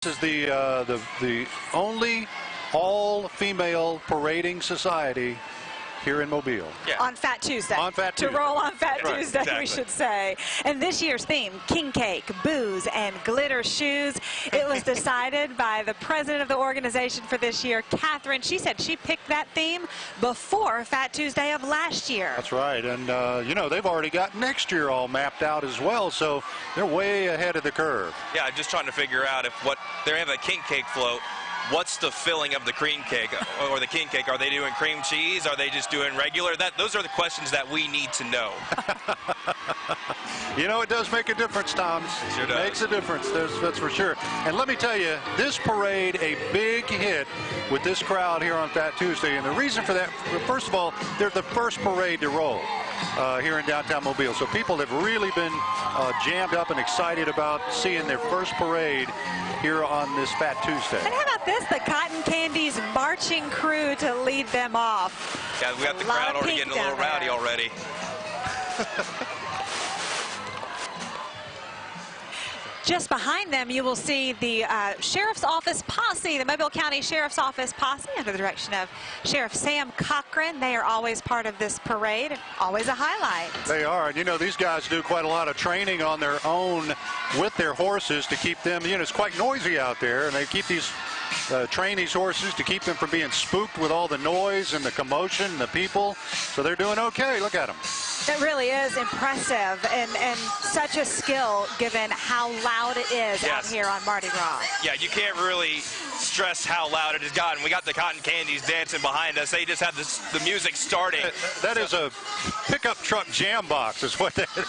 This is the only all-female parading society here in Mobile. Yeah. On Fat Tuesday. On Fat Tuesday. To roll on Fat Right, Tuesday, exactly. we should say. And this year's theme, king cake, booze, and glitter shoes. It was decided by the president of the organization for this year, Catherine. She said she picked that theme before Fat Tuesday of last year. That's right. And, you know, they've already got next year all mapped out as well, so they're way ahead of the curve. Yeah, I'm just trying to figure out if they have a king cake float. What's the filling of the cream cake or the king cake? Are they doing cream cheese? Are they just doing regular? Those are the questions that we need to know. You know, it does make a difference, Tom. Sure does. It makes a difference, that's for sure. And let me tell you, this parade, a big hit with this crowd here on Fat Tuesday. And the reason for that, first of all, they're the first parade to roll here in downtown Mobile. So people have really been jammed up and excited about seeing their first parade here on this Fat Tuesday. And how about this? The Cotton Candy's marching crew to lead them off. Yeah, we got the crowd already getting a little rowdy already. Just behind them, you will see the Sheriff's Office posse, the Mobile County Sheriff's Office posse, under the direction of Sheriff Sam Cochran. They are always part of this parade, always a highlight. They are, and you know, these guys do quite a lot of training on their own with their horses to keep them, you know, it's quite noisy out there, and they keep these, train these horses to keep them from being spooked with all the noise and the commotion and the people. So they're doing okay. Look at them. It really is impressive and such a skill given how loud it is out here on Mardi Gras. Yeah, you can't really stress how loud it has gotten. We got the Cotton Candies dancing behind us. They just have the music starting. That is a pickup truck jam box is what that is.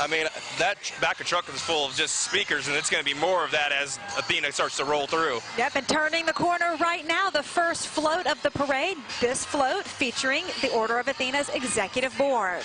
I mean, that back of truck is full of just speakers, and it's going to be more of that as Athena starts to roll through. Yep, and turning the corner right now, the first float of the parade. This float featuring the Order of Athena's executive board.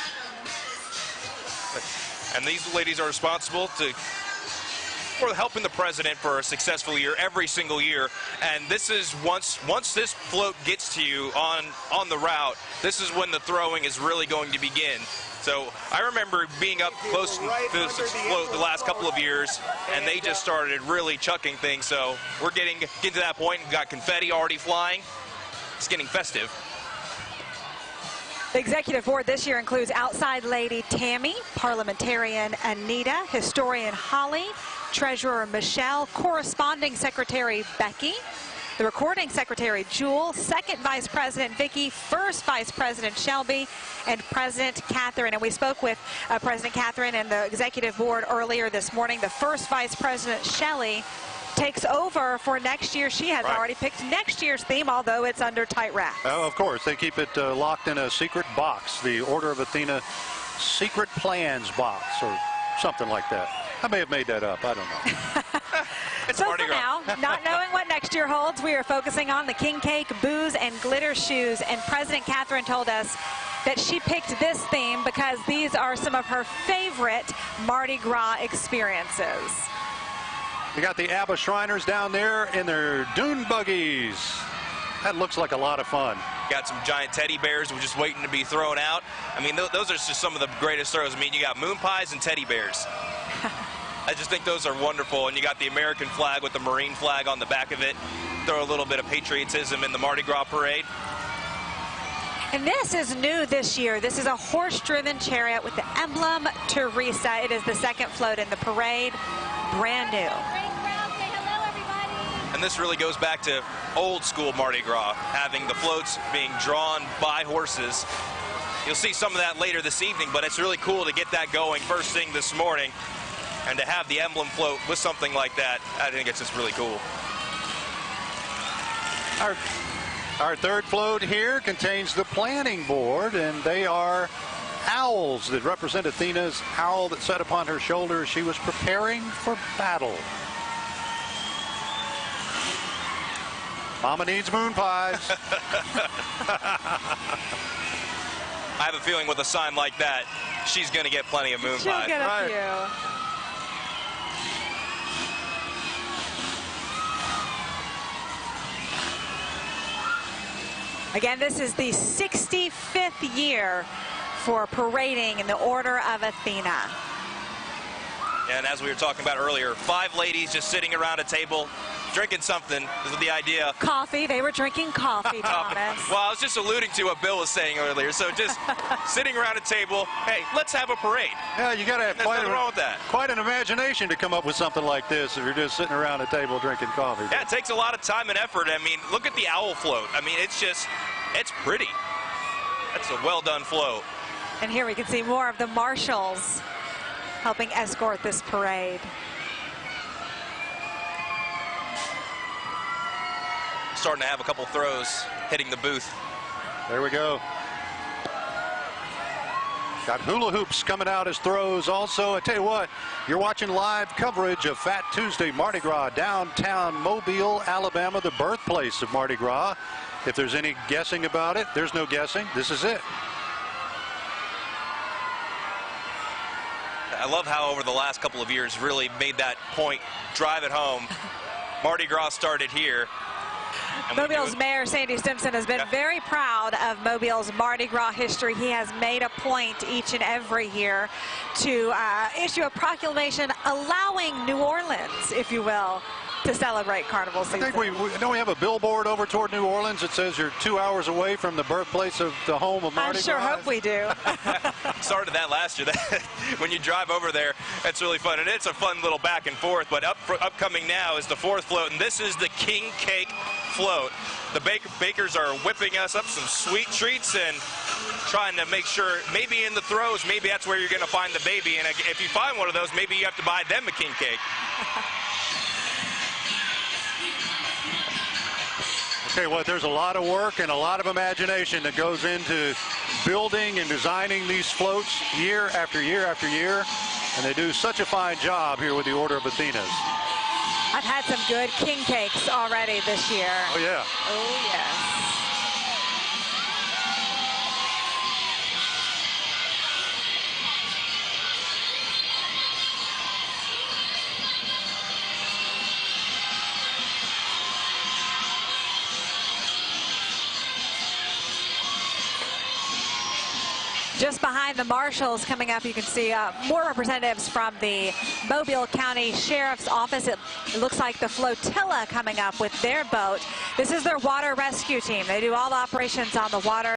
And these ladies are responsible for helping the president for a successful year every single year. And this is once this float gets to you on the route, this is when the throwing is really going to begin. So I remember being up close to this float the last couple of years, and they just started really chucking things. So we're getting to that point. We've got confetti already flying. It's getting festive. The executive board this year includes outside lady Tammy, parliamentarian Anita, historian Holly, treasurer Michelle, corresponding secretary Becky, the recording secretary Jewel, second vice president Vicki, first vice president Shelby, and President Catherine. And we spoke with President Catherine and the executive board earlier this morning. The first vice president Shelley takes over for next year. She has already picked next year's theme, although it's under tight wraps. Oh, of course. They keep it locked in a secret box, the Order of Athena secret plans box or something like that. I may have made that up. I don't know. It's So Mardi for Gras. now, not knowing what next year holds, we are focusing on the king cake, booze, and glitter shoes. And President Catherine told us that she picked this theme because these are some of her favorite Mardi Gras experiences. We got the ABBA Shriners down there in their dune buggies. That looks like a lot of fun. Got some giant teddy bears. We're just waiting to be thrown out. I mean, those are just some of the greatest throws. I mean, you got moon pies and teddy bears. I just think those are wonderful. And you got the American flag with the Marine flag on the back of it. Throw a little bit of patriotism in the Mardi Gras parade. And this is new this year. This is a horse-driven chariot with the emblem Teresa. It is the second float in the parade. Brand new. And this really goes back to old school Mardi Gras, having the floats being drawn by horses. You'll see some of that later this evening, but it's really cool to get that going first thing this morning. And to have the emblem float with something like that, I think it's just really cool. Our third float here contains the planning board, and they are owls that represent Athena's owl that sat upon her shoulder as she was preparing for battle. Mama needs moon pies. I have a feeling with a sign like that, she's going to get plenty of moon She'll pies. get a few. Again, this is the 65th year for parading in the Order of Athena. And as we were talking about earlier, 5 ladies just sitting around a table, drinking something is the idea. Coffee. They were drinking coffee, Thomas. Well, I was just alluding to what Bill was saying earlier. So just sitting around a table, hey, let's have a parade. Yeah, you got to have There's nothing wrong with that. quite an imagination to come up with something like this if you're just sitting around a table drinking coffee. Yeah, it takes a lot of time and effort. I mean, look at the owl float. I mean, it's pretty. That's a well-done float. And here we can see more of the marshals helping escort this parade. Starting to have a couple throws hitting the booth. There we go. Got hula hoops coming out as throws also. I tell you what, you're watching live coverage of Fat Tuesday Mardi Gras, downtown Mobile, Alabama, the birthplace of Mardi Gras. If there's any guessing about it, there's no guessing. This is it. I love how over the last couple of years really made that point, drive it home. Mardi Gras started here. Mobile's Mayor Sandy Simpson has been very proud of Mobile's Mardi Gras history. He has made a point each and every year to issue a proclamation allowing New Orleans, if you will, to celebrate Carnival season. I think don't we have a billboard over toward New Orleans that says you're 2 hours away from the birthplace of the home of Mardi Gras? I sure hope we do. Started that last year. When you drive over there, it's really fun. And it's a fun little back and forth. But upcoming now is the 4th float, and this is the King Cake float. The bakers are whipping us up some sweet treats and trying to make sure maybe in the throws, maybe that's where you're going to find the baby. And if you find one of those, maybe you have to buy them a king cake. Tell you what, there's a lot of work and a lot of imagination that goes into building and designing these floats year after year after year, and they do such a fine job here with the Order of Athenas. I've had some good king cakes already this year. Oh, yeah. Oh, yes. Just behind the marshals coming up, you can see more representatives from the Mobile County Sheriff's Office. It looks like the flotilla coming up with their boat. This is their water rescue team. They do all operations on the water.